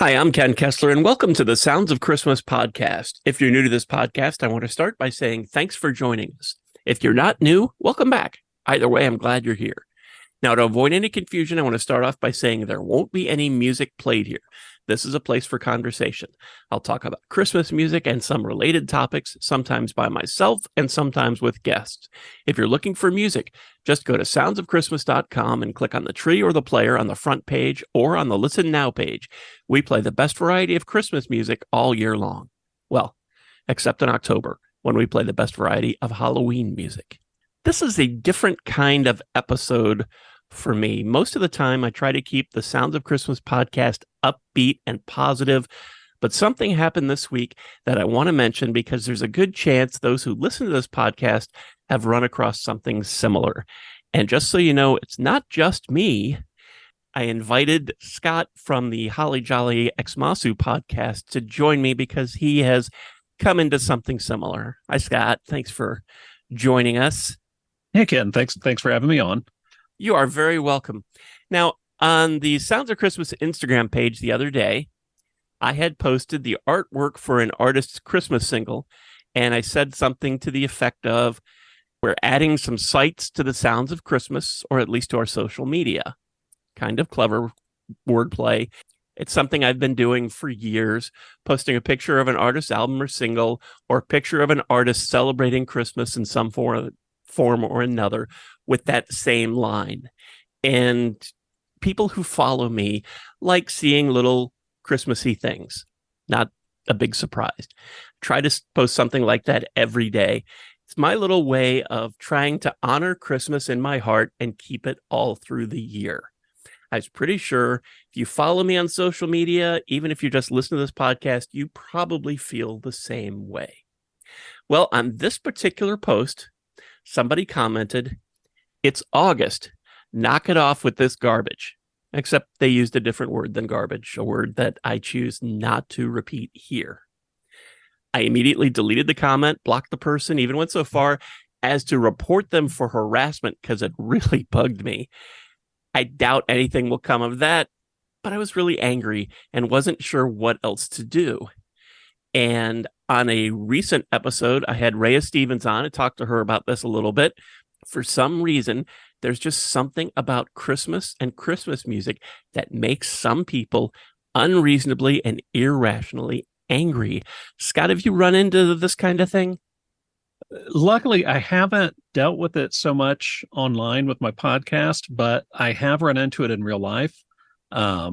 Hi, I'm Ken Kessler, and welcome to the Sounds of Christmas podcast. If you're new to this podcast, I want to start by saying thanks for joining us. If you're not new, welcome back. Either way, I'm glad you're here. Now, to avoid any confusion, I want to start off by saying there won't be any music played here. This is a place for conversation. I'll talk about Christmas music and some related topics, sometimes by myself and sometimes with guests. If you're looking for music, just go to soundsofchristmas.com and click on the tree or the player on the front page or on the Listen Now page. We play the best variety of Christmas music all year long. Well, except in October, when we play the best variety of Halloween music. This is a different kind of episode for me. Most of the time, I try to keep the Sounds of Christmas podcast upbeat and positive, but something happened this week that I want to mention because there's a good chance those who listen to this podcast have run across something similar. And just so you know, it's not just me. I invited Scott from the Holly Jolly Xmasu podcast to join me because he has come into something similar. Hi, Scott. Thanks for joining us. Hey, Ken. Thanks for having me on. You are very welcome. Now, on the Sounds of Christmas Instagram page the other day, I had posted the artwork for an artist's Christmas single, and I said something to the effect of, we're adding some sites to the Sounds of Christmas, or at least to our social media. Kind of clever wordplay. It's something I've been doing for years, posting a picture of an artist's album or single, or a picture of an artist celebrating Christmas in some form or another with that same line. And people who follow me like seeing little Christmassy things. Not a big surprise. Try to post something like that every day. It's my little way of trying to honor Christmas in my heart and keep it all through the year. I was pretty sure if you follow me on social media, even if you just listen to this podcast, you probably feel the same way. Well, on this particular post, somebody commented, "It's August. Knock it off with this garbage." Except they used a different word than garbage, a word that I choose not to repeat here. I immediately deleted the comment, blocked the person, even went so far as to report them for harassment because it really bugged me. I doubt anything will come of that, but I was really angry and wasn't sure what else to do. And on a recent episode, I had Rhea Stevens on and talked to her about this a little bit. For some reason, there's just something about Christmas and Christmas music that makes some people unreasonably and irrationally angry. Scott, have you run into this kind of thing? Luckily, I haven't dealt with it so much online with my podcast, but I have run into it in real life. I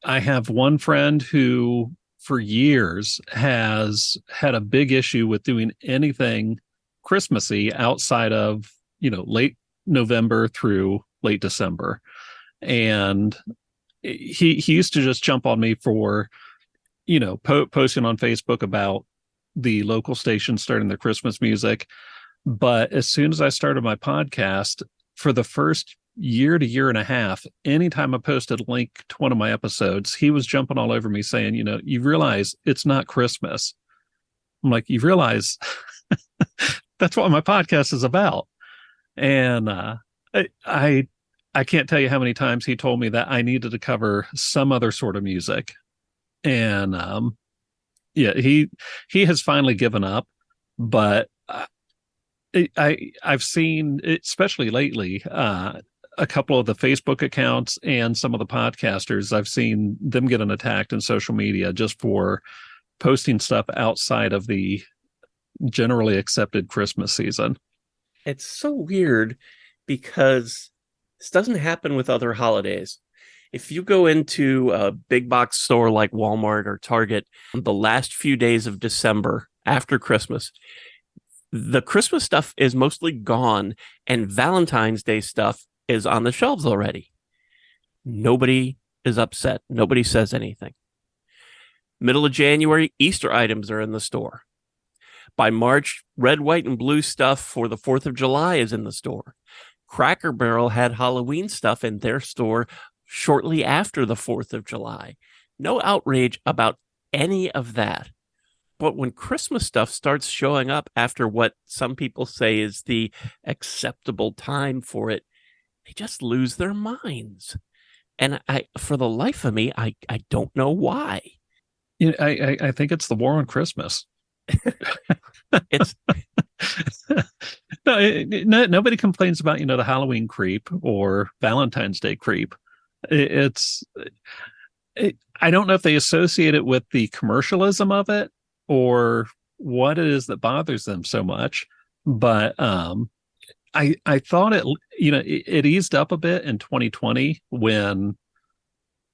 have one friend who, for years, has had a big issue with doing anything Christmassy outside of, late November through late December. And he used to just jump on me for, posting on Facebook about the local station starting their Christmas music. But as soon as I started my podcast, for the first year to year and a half, anytime I posted a link to one of my episodes, he was jumping all over me saying, you realize it's not Christmas. I'm like, you realize that's what my podcast is about. And I can't tell you how many times he told me that I needed to cover some other sort of music. And yeah, he has finally given up, but I've seen, especially lately, a couple of the Facebook accounts and some of the podcasters, I've seen them getting attacked in social media just for posting stuff outside of the generally accepted Christmas season. It's so weird because this doesn't happen with other holidays. If you go into a big box store like Walmart or Target, the last few days of December after Christmas, the Christmas stuff is mostly gone and Valentine's Day stuff is on the shelves already. Nobody is upset. Nobody says anything. Middle of January, Easter items are in the store. By March, red, white, and blue stuff for the 4th of July is in the store. Cracker Barrel had Halloween stuff in their store shortly after the 4th of July. No outrage about any of that. But when Christmas stuff starts showing up after what some people say is the acceptable time for it, they just lose their minds. And for the life of me, I don't know why. I think it's the war on Christmas. It's No, nobody complains about, the Halloween creep or Valentine's Day creep. It's I don't know if they associate it with the commercialism of it or what it is that bothers them so much. But I thought it eased up a bit in 2020 when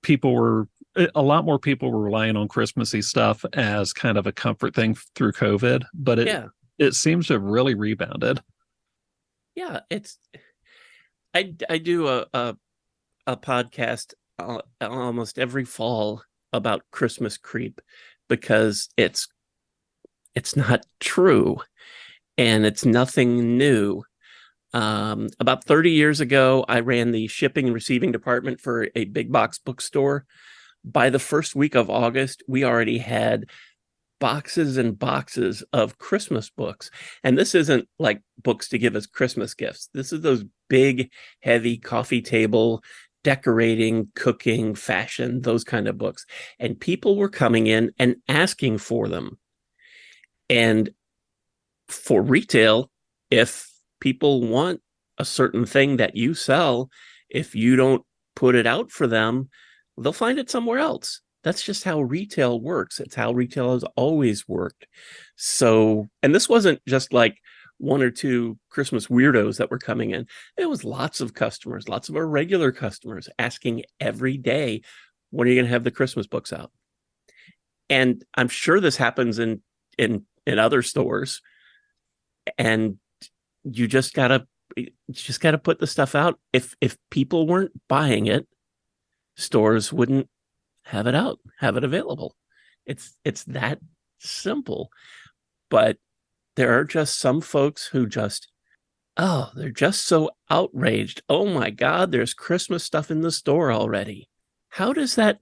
people were a lot more people were relying on Christmassy stuff as kind of a comfort thing through COVID, but yeah, it seems to have really rebounded. yeah. It's I do a podcast almost every fall about Christmas creep because it's not true and it's nothing new. About 30 years ago, I ran the shipping and receiving department for a big box bookstore. By the first week of August, we already had boxes and boxes of Christmas books. And this isn't like books to give as Christmas gifts. This is those big, heavy coffee table, decorating, cooking, fashion, those kind of books. And people were coming in and asking for them. And for retail, if people want a certain thing that you sell, if you don't put it out for them, they'll find it somewhere else. That's just how retail works. It's how retail has always worked. So, and this wasn't just like one or two Christmas weirdos that were coming in. It was lots of customers, lots of our regular customers asking every day, when are you going to have the Christmas books out? And I'm sure this happens in other stores. And you just gotta put the stuff out. If people weren't buying it, stores wouldn't have it out, have it available. It's that simple. But there are just some folks who just, oh, they're just so outraged. Oh my God, there's Christmas stuff in the store already. How does that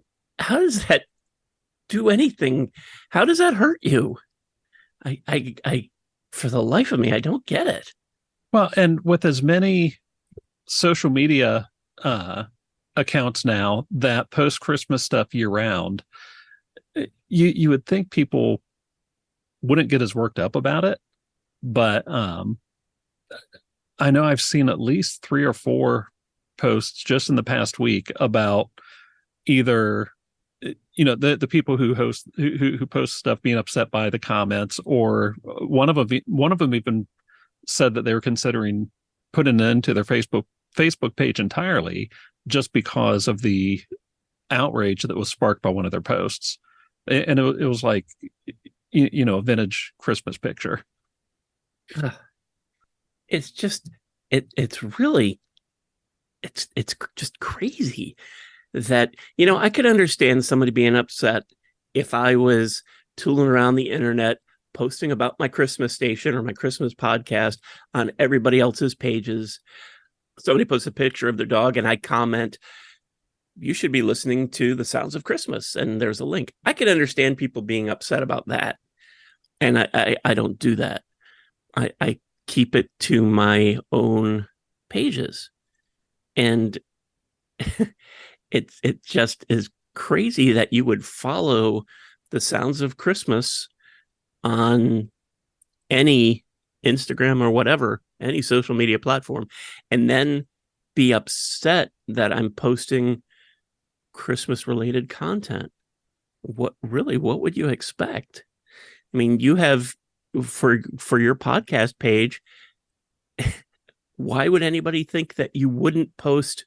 do anything? How does that hurt you? I for the life of me, I don't get it. Well, and with as many social media accounts now that post Christmas stuff year round, you would think people wouldn't get as worked up about it, but I know I've seen at least 3 or 4 posts just in the past week about either the people who host who post stuff being upset by the comments, or one of them even said that they were considering putting an end to their Facebook page entirely just because of the outrage that was sparked by one of their posts. And it was like, a vintage Christmas picture. It's just it's really it's just crazy that I could understand somebody being upset if I was tooling around the internet posting about my Christmas station or my Christmas podcast on everybody else's pages. Somebody posts a picture of their dog and I comment, you should be listening to The Sounds of Christmas, and there's a link. I could understand people being upset about that. And I don't do that. I keep it to my own pages. And it just is crazy that you would follow The Sounds of Christmas on any Instagram or whatever, any social media platform, and then be upset that I'm posting Christmas related content. What would you expect? I mean, you have for your podcast page, why would anybody think that you wouldn't post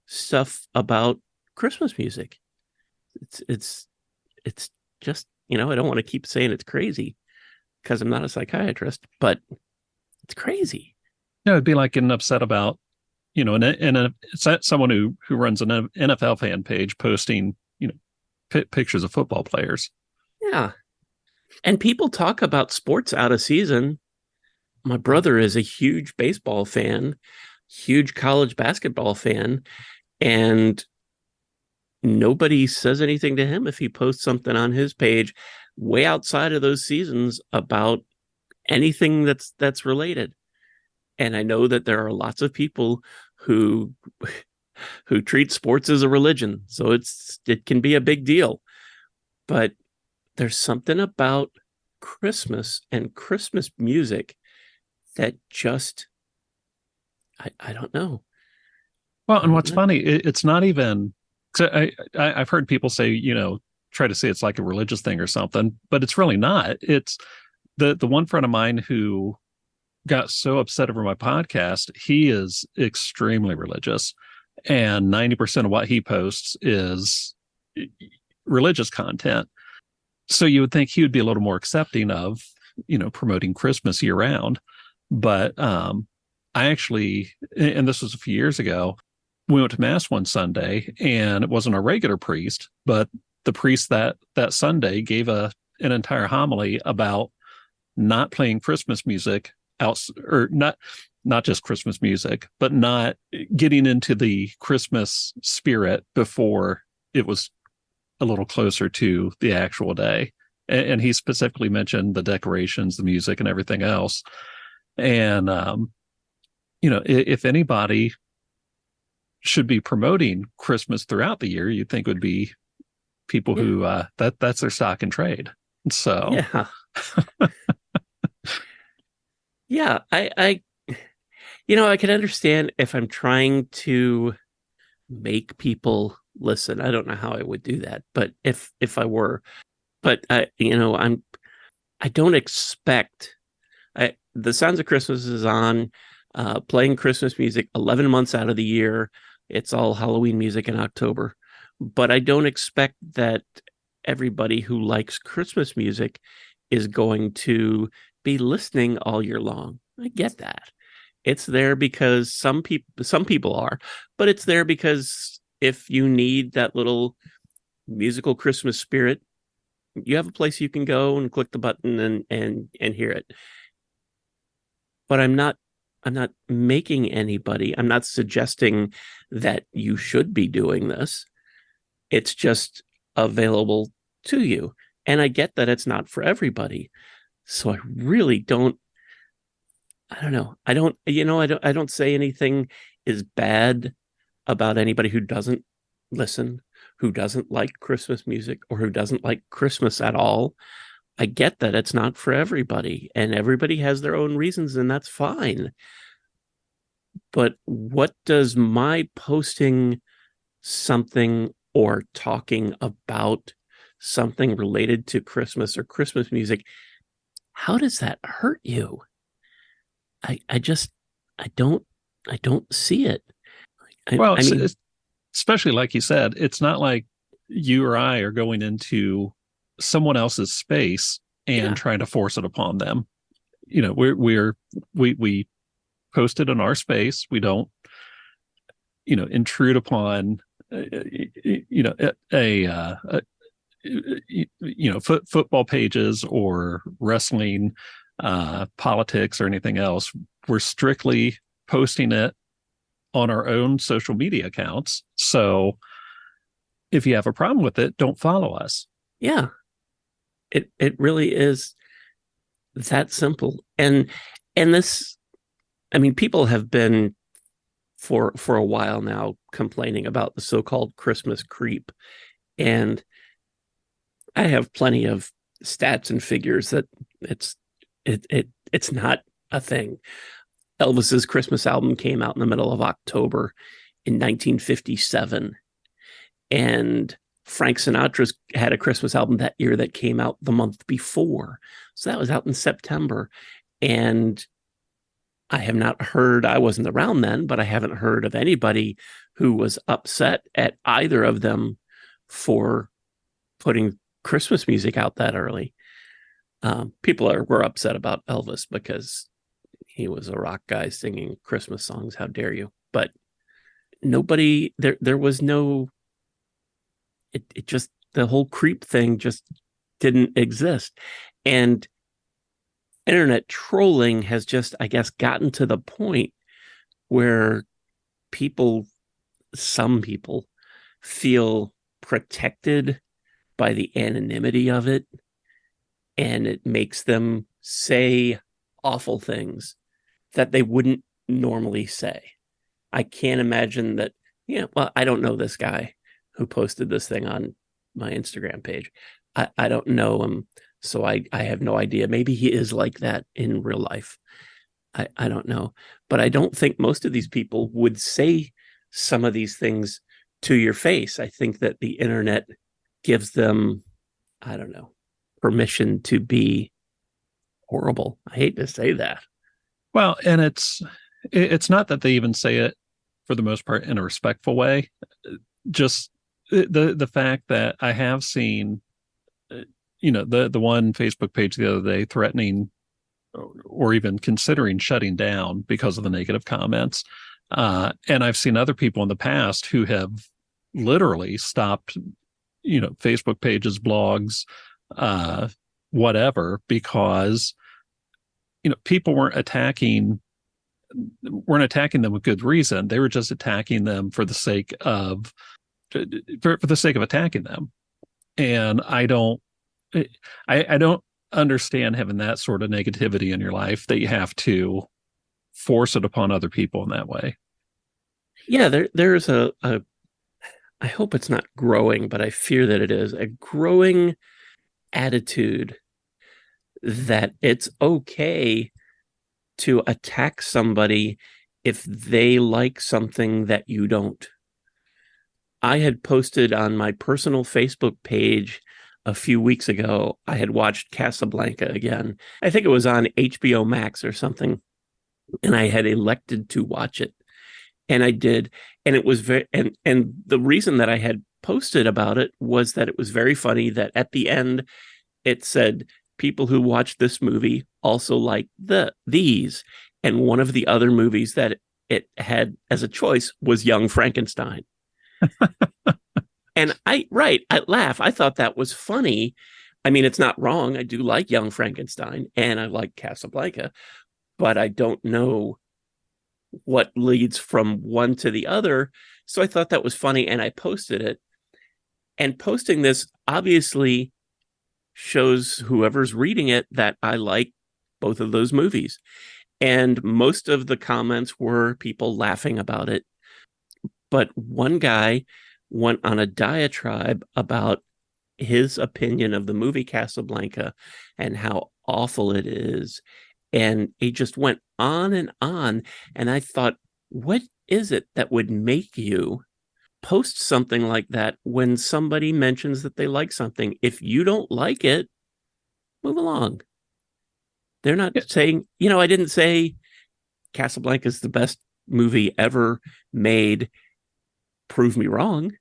stuff about Christmas music? It's just, I don't want to keep saying it's crazy because I'm not a psychiatrist, but it's crazy. It'd be like getting upset about, someone who runs an NFL fan page posting, pictures of football players. Yeah. And people talk about sports out of season. My brother is a huge baseball fan, huge college basketball fan, and nobody says anything to him if he posts something on his page way outside of those seasons about anything that's related. And I know that there are lots of people who who treats sports as a religion. So it can be a big deal. But there's something about Christmas and Christmas music that just I don't know. Well, I and don't what's know. funny, it's not even. So I've heard people say, try to say it's like a religious thing or something, but it's really not. It's the one friend of mine who got so upset over my podcast. He is extremely religious, and 90% of what he posts is religious content. So you would think he would be a little more accepting of, promoting Christmas year round. But I actually, and this was a few years ago, we went to mass one Sunday, and it wasn't a regular priest, but the priest that Sunday gave an entire homily about not playing Christmas music out, or not just Christmas music, but not getting into the Christmas spirit before it was a little closer to the actual day. And he specifically mentioned the decorations, the music, and everything else. And if anybody should be promoting Christmas throughout the year, you'd think would be people Yeah. who that's their stock and trade. So Yeah. Yeah. I can understand if I'm trying to make people listen. I don't know how I would do that, but if I were, but I don't expect the Sounds of Christmas is on, playing Christmas music 11 months out of the year. It's all Halloween music in October, but I don't expect that everybody who likes Christmas music is going to be listening all year long. I get that. It's there because some people are, but it's there because if you need that little musical Christmas spirit, you have a place you can go and click the button and hear it. But I'm not making anybody, I'm not suggesting that you should be doing this. It's just available to you. And I get that it's not for everybody. So I really don't, I don't know. I don't say anything is bad about anybody who doesn't listen, who doesn't like Christmas music, or who doesn't like Christmas at all. I get that it's not for everybody, and everybody has their own reasons, and that's fine. But what does my posting something or talking about something related to Christmas or Christmas music, how does that hurt you? I just I don't I don't see it. well, I mean, especially like you said, it's not like you or I are going into someone else's space and yeah, trying to force it upon them. We post it in our space. We don't, intrude upon, football pages or wrestling, politics or anything else. We're strictly posting it on our own social media accounts. So if you have a problem with it, don't follow us. yeah. It really is that simple. And this, I mean, people have been for a while now complaining about the so-called Christmas creep. And I have plenty of stats and figures that it's not a thing. Elvis's Christmas album came out in the middle of October in 1957, and Frank Sinatra's had a Christmas album that year that came out the month before. So that was out in September. And I have not heard, I wasn't around then, but I haven't heard of anybody who was upset at either of them for putting Christmas music out that early. Were upset about Elvis because he was a rock guy singing Christmas songs. How dare you? But nobody there was no, it just, the whole creep thing just didn't exist. And internet trolling has just, I guess, gotten to the point where people, some people, feel protected by the anonymity of it, and it makes them say awful things that they wouldn't normally say. I can't imagine that Yeah, well, I don't know this guy who posted this thing on my Instagram page. I don't know him, so I have no idea. Maybe he is like that in real life. I don't know. But I don't think most of these people would say some of these things to your face. I think that the internet gives them, I don't know, permission to be horrible. I hate to say that. Well, and it's not that they even say it for the most part in a respectful way. Just the fact that I have seen, the one Facebook page the other day threatening or even considering shutting down because of the negative comments. And I've seen other people in the past who have literally stopped, Facebook pages, blogs, uh, whatever, because people weren't attacking them with good reason. They were just attacking them for the sake of attacking them. And I don't understand having that sort of negativity in your life that you have to force it upon other people in that way. Yeah, there's a I hope it's not growing, but I fear that it is a growing attitude that it's okay to attack somebody if they like something that you don't. I had posted on my personal Facebook page a few weeks ago, I had watched Casablanca again. I think it was on HBO Max or something, and I had elected to watch it. And I did. And it was and the reason that I had posted about it was that it was very funny that at the end it said people who watch this movie also like these. And one of the other movies that it had as a choice was Young Frankenstein. And I laugh. I thought that was funny. I mean, it's not wrong. I do like Young Frankenstein and I like Casablanca, but I don't know what leads from one to the other. So I thought that was funny and I posted it. And posting this obviously shows whoever's reading it that I like both of those movies. And most of the comments were people laughing about it. But one guy went on a diatribe about his opinion of the movie Casablanca and how awful it is. And he just went on and on. And I thought, what is it that would make you post something like that when somebody mentions that they like something? If you don't like it, move along. They're not Yeah, saying, I didn't say Casablanca is the best movie ever made. Prove me wrong.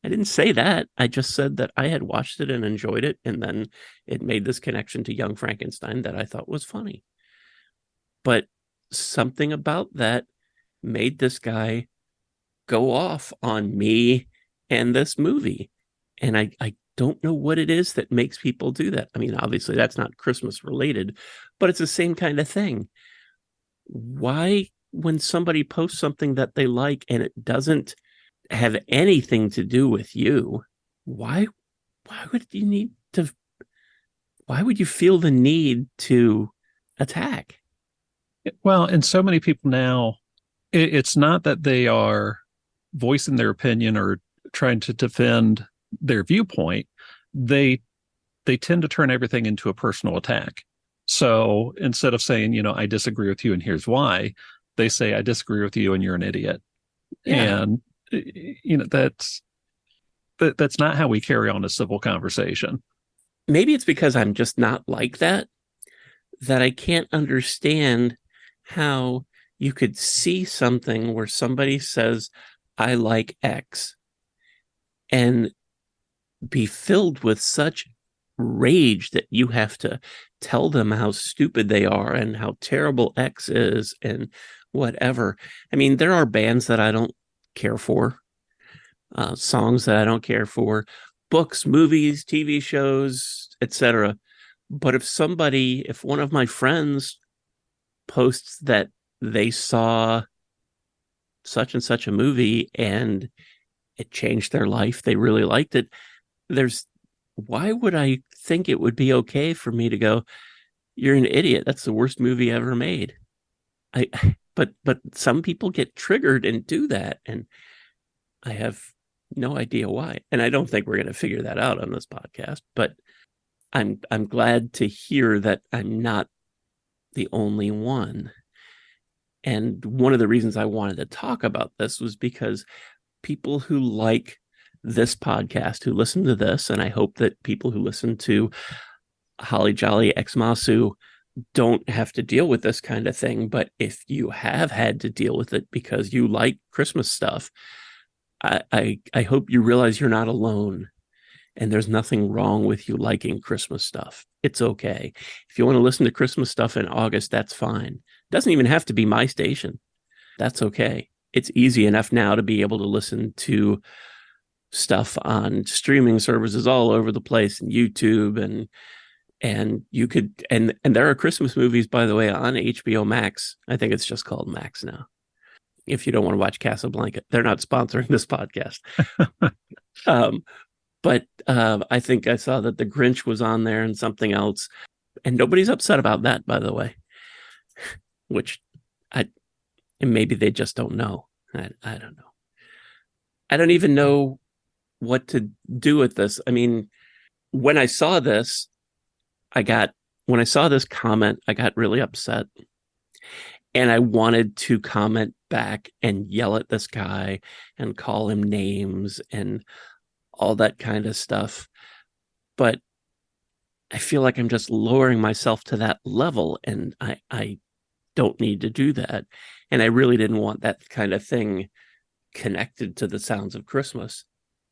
I didn't say that. I just said that I had watched it and enjoyed it. And then it made this connection to Young Frankenstein that I thought was funny. But something about that made this guy go off on me and this movie. And I don't know what it is that makes people do that. I mean, obviously, that's not Christmas related, but it's the same kind of thing. Why, when somebody posts something that they like and it doesn't have anything to do with you, why why would you need to why would you feel the need to attack? well, and so many people now, it's not that they are voicing their opinion or trying to defend their viewpoint. They they tend to turn everything into a personal attack. So instead of saying, I disagree with you and here's why, they say, I disagree with you and you're an idiot. Yeah, And that's not how we carry on a civil conversation. maybe it's because I'm just not like that I can't understand how you could see something where somebody says I like X and be filled with such rage that you have to tell them how stupid they are and how terrible X is and whatever. I mean, there are bands that I don't care for, songs that I don't care for, books, movies, TV shows, etc. But if one of my friends posts that they saw such and such a movie and it changed their life, they really liked it, there's why would I think it would be okay for me to go, you're an idiot? That's the worst movie ever made. I but some people get triggered and do that, and I have no idea why. And I don't think we're going to figure that out on this podcast, but I'm glad to hear that I'm not the only one. And one of the reasons I wanted to talk about this was because people who like this podcast, who listen to this, and I hope that people who listen to Holly Jolly Xmasu don't have to deal with this kind of thing. But if you have had to deal with it because you like Christmas stuff, I hope you realize you're not alone, and there's nothing wrong with you liking Christmas stuff. It's okay. If you want to listen to Christmas stuff in August, that's fine. It doesn't even have to be my station. That's okay. It's easy enough now to be able to listen to stuff on streaming services all over the place, and YouTube, and you could, and there are Christmas movies, by the way, on HBO Max. I think it's just called Max now. If you don't want to watch Casablanca, they're not sponsoring this podcast. um, but I think I saw that The Grinch was on there and something else, and nobody's upset about that, by the way. Which and maybe they just don't know. I don't know. I don't even know what to do with this. I mean, when I saw this, when I saw this comment, I got really upset, and I wanted to comment back and yell at this guy and call him names and all that kind of stuff. But I feel like I'm just lowering myself to that level, and I don't need to do that. And I really didn't want that kind of thing connected to the sounds of Christmas.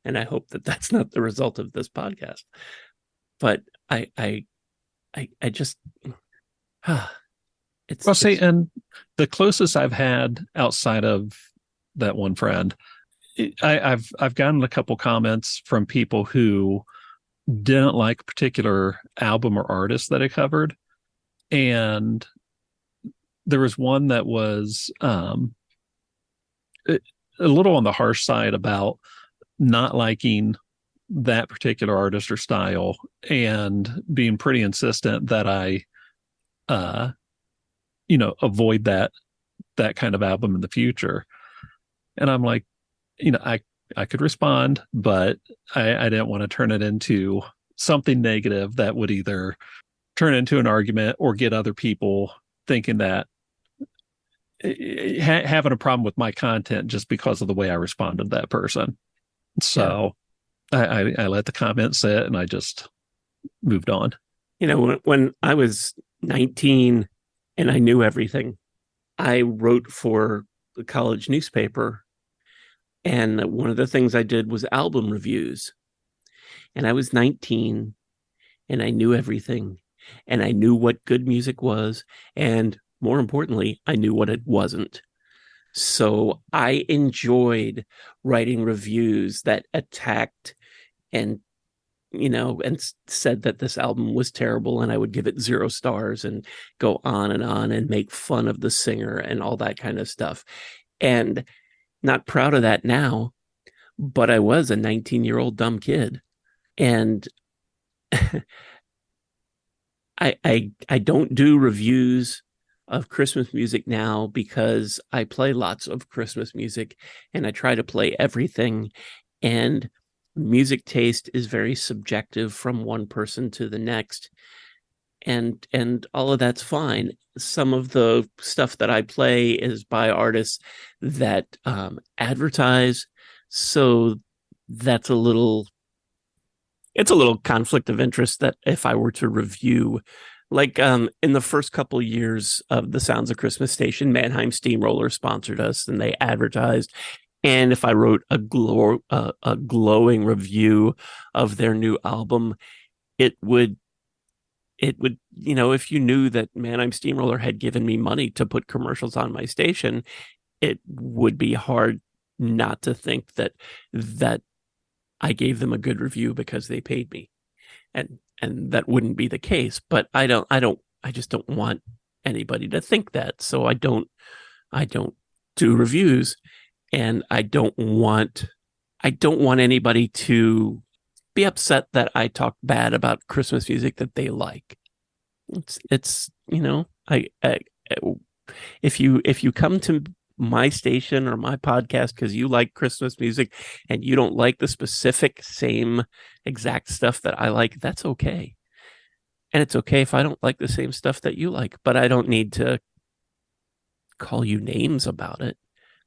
And I hope that that's not the result of this podcast. But I just, Well, see, and the closest I've had outside of that one friend, I've gotten a couple comments from people who didn't like a particular album or artist that I covered, and there was one that was a little on the harsh side about not liking that particular artist or style, and being pretty insistent that I avoid that kind of album in the future. And I'm like, I could respond, but I didn't want to turn it into something negative that would either turn into an argument or get other people thinking that having a problem with my content just because of the way I responded to that person. So I let the comment sit, and I just moved on. When I was 19 and I knew everything, I wrote for the college newspaper. And one of the things I did was album reviews. And I was 19 and I knew everything. And I knew what good music was. And more importantly, I knew what it wasn't. So I enjoyed writing reviews that attacked and and said that this album was terrible, and I would give it 0 stars and go on and make fun of the singer and all that kind of stuff. And not proud of that now, but I was a 19-year-old dumb kid. And I don't do reviews of Christmas music now because I play lots of Christmas music and I try to play everything. And music taste is very subjective from one person to the next. And all of that's fine. Some of the stuff that I play is by artists that advertise. So that's it's a little conflict of interest that if I were to review, like in the first couple of years of the Sounds of Christmas station, Mannheim Steamroller sponsored us and they advertised. And if I wrote a glowing review of their new album, it would, if you knew that Mannheim Steamroller had given me money to put commercials on my station, it would be hard not to think that I gave them a good review because they paid me. And that wouldn't be the case. But I just don't want anybody to think that. So I don't do reviews, and I don't want anybody to be upset that I talk bad about Christmas music that they like. It's I if you come to my station or my podcast because you like Christmas music and you don't like the specific same exact stuff that I like, that's okay. And it's okay if I don't like the same stuff that you like, but I don't need to call you names about it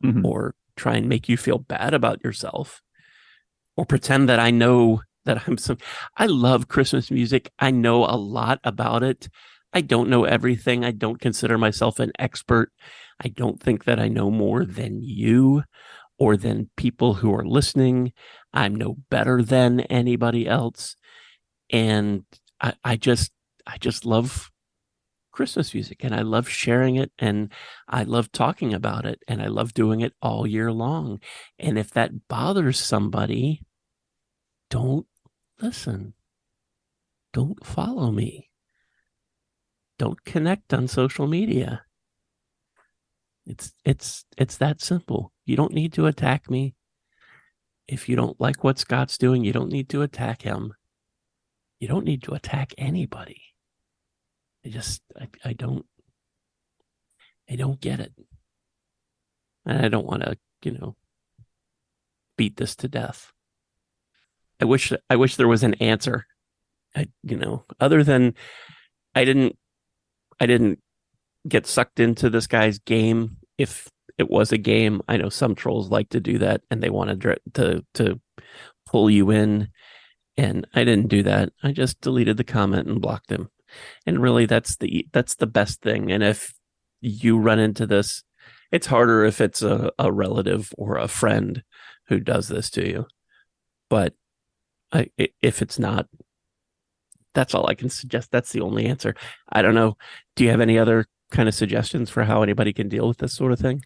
Mhm. or try and make you feel bad about yourself or pretend that I know that I'm some. I love Christmas music. I know a lot about it. I don't know everything. I don't consider myself an expert. I don't think that I know more than you or than people who are listening. I'm no better than anybody else. And I just love Christmas music and I love sharing it and I love talking about it and I love doing it all year long. And if that bothers somebody, don't listen. Don't follow me. Don't connect on social media. It's that simple. You don't need to attack me. If you don't like what Scott's doing, you don't need to attack him. You don't need to attack anybody. I don't get it. And I don't want to, beat this to death. I wish there was an answer. Other than I didn't I didn't get sucked into this guy's game. If it was a game, I know some trolls like to do that and they want to pull you in. And I didn't do that. I just deleted the comment and blocked him. And really, that's the best thing. And if you run into this, it's harder if it's a relative or a friend who does this to you. But if it's not, that's all I can suggest. That's the only answer. I don't know. Do you have any other kind of suggestions for how anybody can deal with this sort of thing?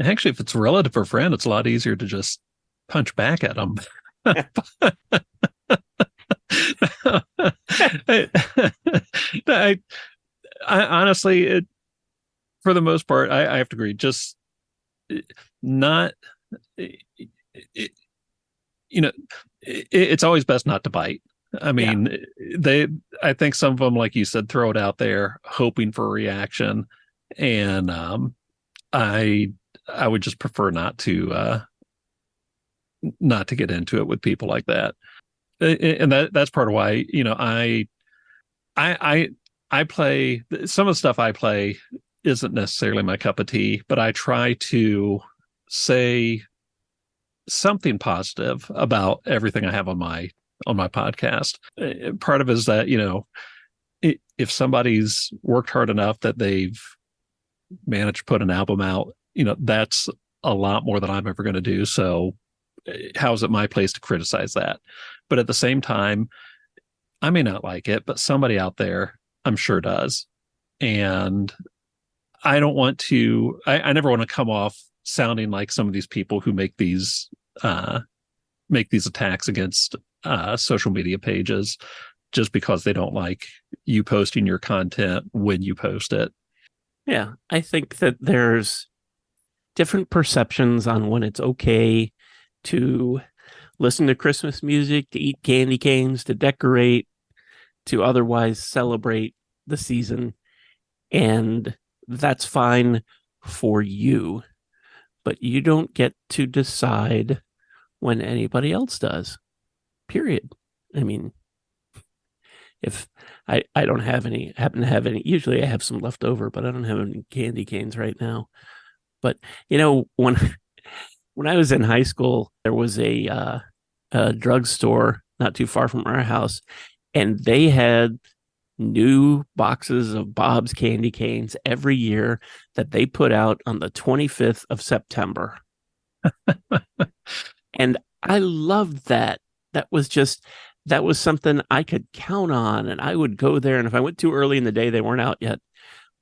Actually, if it's a relative or friend, it's a lot easier to just punch back at them. I, I, I honestly, for the most part, I have to agree. Just not, it, it, it's always best not to bite. I Yeah. mean, they, I think some of them, like you said, throw it out there hoping for a reaction. And I, I would just prefer not to get into it with people like that. And that's part of why, I, I, I play some of the stuff I play isn't necessarily my cup of tea, but I try to say something positive about everything I have on my podcast. Part of it is that if somebody's worked hard enough that they've managed to put an album out, that's a lot more than I'm ever going to do. So how is it my place to criticize that? But at the same time, I may not like it, but somebody out there I'm sure does. And I don't want to, I never want to come off sounding like some of these people who uh, make these attacks against social media pages just because they don't like you posting your content when you post it. Yeah. I think that there's different perceptions on when it's okay to listen to Christmas music, to eat candy canes, to decorate, to otherwise celebrate the season. And that's fine for you, but you don't get to decide when anybody else does, period. I mean, if I don't happen to have any, usually I have some left over, but I don't have any candy canes right now. But, when, when I was in high school, there was a drugstore not too far from our house, and they had new boxes of Bob's candy canes every year that they put out on the 25th of September. And I loved that. That was something I could count on. And I would go there. And if I went too early in the day, they weren't out yet.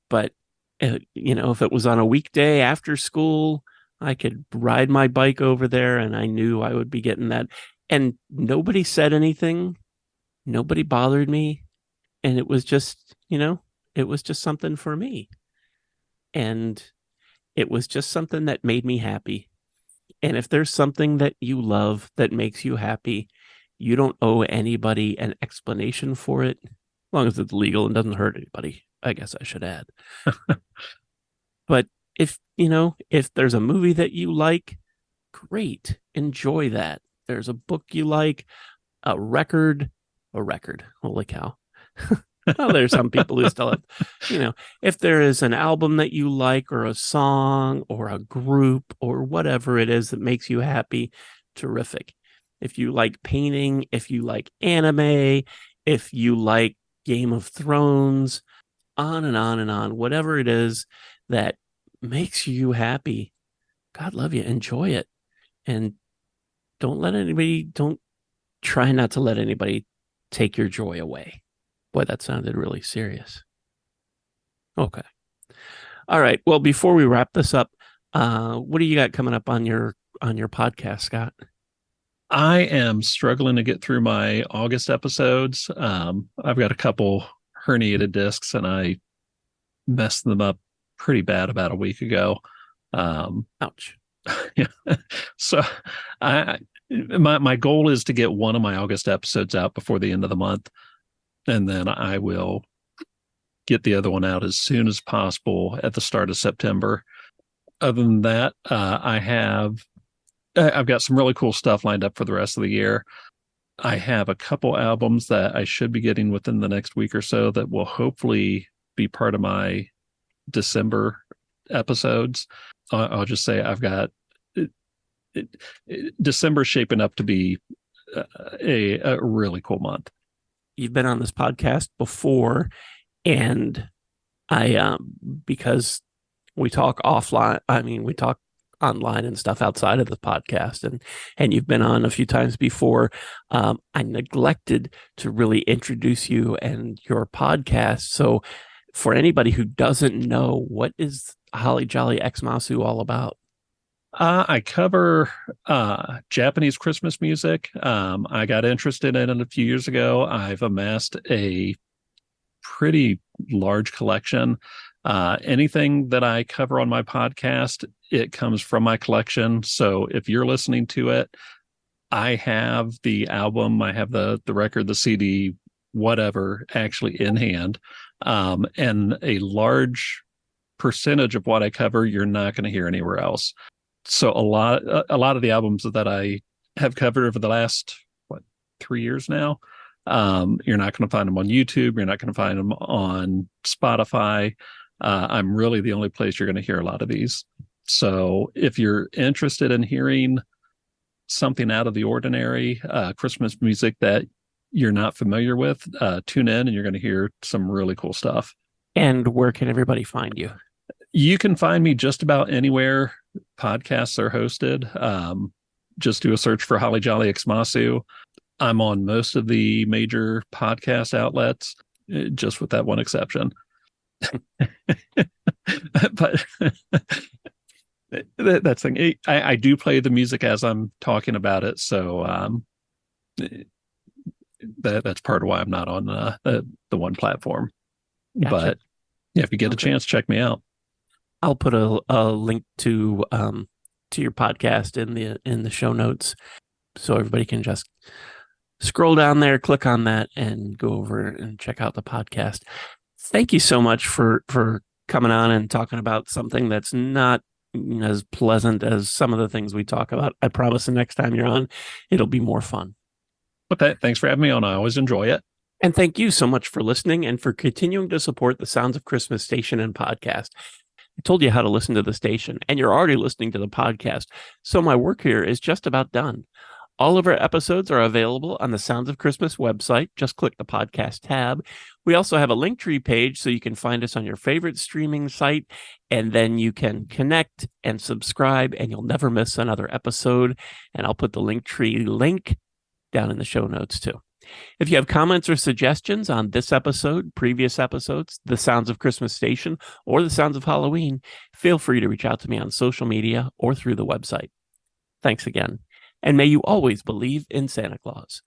But, if it was on a weekday after school, I could ride my bike over there and I knew I would be getting that. And nobody said anything. Nobody bothered me. And it was just something for me. And it was just something that made me happy. And if there's something that you love that makes you happy, you don't owe anybody an explanation for it, as long as it's legal and doesn't hurt anybody. I guess I should add. But if there's a movie that you like, great, enjoy that. There's a book you like, a record, holy cow. Well, there's some people who still have, if there is an album that you like, or a song, or a group, or whatever it is that makes you happy, terrific. If you like painting, if you like anime, if you like Game of Thrones, on and on and on, whatever it is that makes you happy, God love you, enjoy it. And don't try not to let anybody take your joy away. Boy, that sounded really serious. Okay. All right. Well, before we wrap this up, what do you got coming up on your podcast, Scott? I am struggling to get through my August episodes. I've got a couple herniated discs, and I messed them up pretty bad about a week ago. Ouch. Yeah. So my goal is to get one of my August episodes out before the end of the month, and then I will get the other one out as soon as possible at the start of September. Other than that, I've got some really cool stuff lined up for the rest of the year. I have a couple albums that I should be getting within the next week or so that will hopefully be part of my December episodes. I'll just say I've got December shaping up to be a really cool month. You've been on this podcast before, and I because we talk offline, we talk online and stuff outside of the podcast, and you've been on a few times before. I neglected to really introduce you and your podcast. So for anybody who doesn't know, what is Holly Jolly Xmasu all about? I cover Japanese Christmas music. I got interested in it a few years ago. I've amassed a pretty large collection. Anything that I cover on my podcast, it comes from my collection. So if you're listening to it, I have the album, I have the record, the CD, whatever, actually in hand. And a large percentage of what I cover, you're not going to hear anywhere else. So a lot of the albums that I have covered over the last 3 years now, you're not going to find them on YouTube. You're not going to find them on Spotify. I'm really the only place you're going to hear a lot of these. So if you're interested in hearing something out of the ordinary, Christmas music that you're not familiar with, tune in and you're going to hear some really cool stuff. And where can everybody find you? You can find me just about anywhere podcasts are hosted. Just do a search for Holly Jolly Xmasu. I'm on most of the major podcast outlets, just with that one exception. But that's the thing. I do play the music as I'm talking about it, so that's part of why I'm not on the one platform. Gotcha. But yeah, if you get a chance, check me out. I'll put a link to your podcast in the show notes, so everybody can just scroll down there, click on that, and go over and check out the podcast. Thank you so much for coming on and talking about something that's not as pleasant as some of the things we talk about. I promise the next time you're on, it'll be more fun. Okay, thanks for having me on. I always enjoy it. And thank you so much for listening and for continuing to support the Sounds of Christmas station and podcast. I told you how to listen to the station, and you're already listening to the podcast, so my work here is just about done. All of our episodes are available on the Sounds of Christmas website. Just click the podcast tab. We also have a Linktree page, so you can find us on your favorite streaming site, and then you can connect and subscribe, and you'll never miss another episode. And I'll put the Linktree link down in the show notes too. If you have comments or suggestions on this episode, previous episodes, the Sounds of Christmas station, or the Sounds of Halloween, feel free to reach out to me on social media or through the website. Thanks again. And may you always believe in Santa Claus.